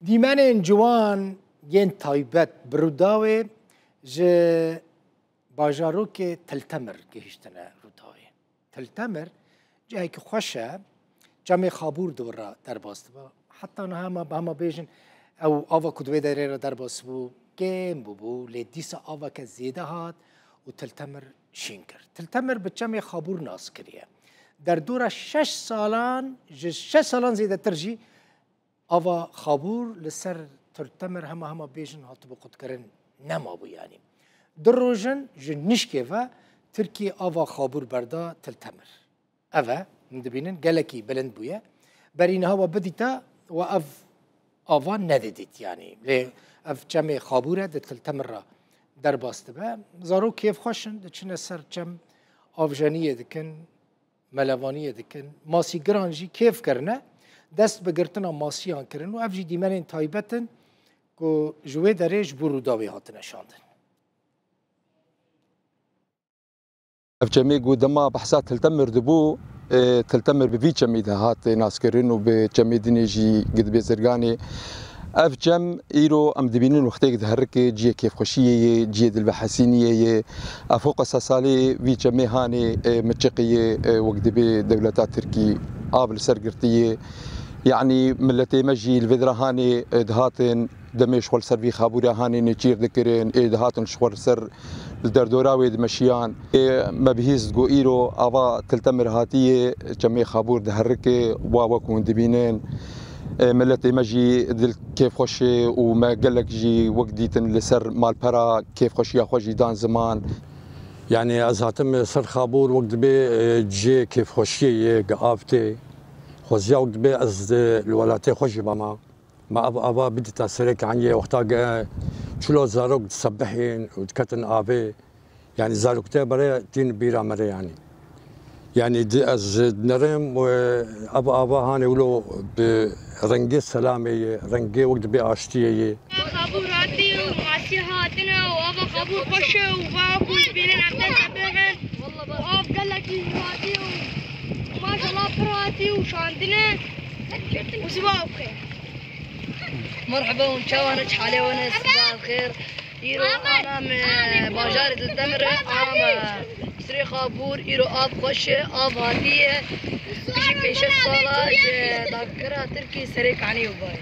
دیمن جوان ین تایبت بروداوی ج باجارو که تلتمر گهشتنه روداوی تلتمر جایی که خوشه جمع خابور دورا در باست با حتی نه هم بیشن او آوا کدوی داره را در باست بو گیم بو لیدیس آوا که زیده هات و تلتمر شین کرد تلتمر به جمع خابور ناس کریه در دور 6 سالان 6 سالان زیده ترجی آوا خابور لسر تلتمر همه بیشن هاتو بخود کرن نما بو یعنی در روزن جنشکه و ترکی آوا خابور بردا تلتمر اوه مدبینن گلکی بلند بویه برینها و بدیتا و اف آوا ندیدید یعنی لی اف جمع خابوره ده تلتمر را در باسته به زارو کیف خوشن ده چنه سر جمع آفجانیه دکن ملوانیه دکن ماسی گرانجی کیف کرنه دست بگرتنا ماسیان کرن و اف جی دیمن تایبتن که جوه دریج بروداوی هاتنه شاندن اف جمع قدما بحثات تلتمر دبو تلتمر بفي جمع هات ناسكرين وبجمع دينيجي قد بيزرقاني اف جم ايرو ام دبينين وقتك دهرك جي كيف خشيه جي البحسينيه افوق اساسالي في جمع هاني متشقيه وقت بي دولتات تركي قابل سرقرتيه يعني ملتي مجي الفدرة هاني دهاتن دمش خول سر في خابورة هاني نيجير ذكرين دهاتن شخور سر الدردوراوي دمشيان ما بهيز جو ايرو افا تلتمر هاتيه جميع خابور دهركه وكون دبينين ملتي مجي دل كيف خوشي وما قالك جي وقديتن لسر مال برا كيف خوشي خوشي دان زمان يعني ازاتم سر خابور وقت بي جي كيف خوشي قافتي خوزيا وقت بي از الولاتي خوشي بما ما ابا بدي تسرك عني وقتا شلو زاروك تسبحين وتكتن ابي يعني زاروك تبري تين بيرا مري يعني دي از نرم وابا هاني ولو برنجي سلامي رنجي وقت بي اشتيه خابوراتي وماسي هاتنا وابا خابور خوشه وباكل بيرن عبد سبحان والله واب قال لك هاتي وما شاء الله براتي وشاندنا وصباح بخير مرحبا ونشاونا شحالي وانا صباح الخير ايرو انا من باجار تلتمر انا سري خابور ايرو اب خوشه اب هاتيه بيجي بيش الصلاة ذاكرة تركي سريك عني وباي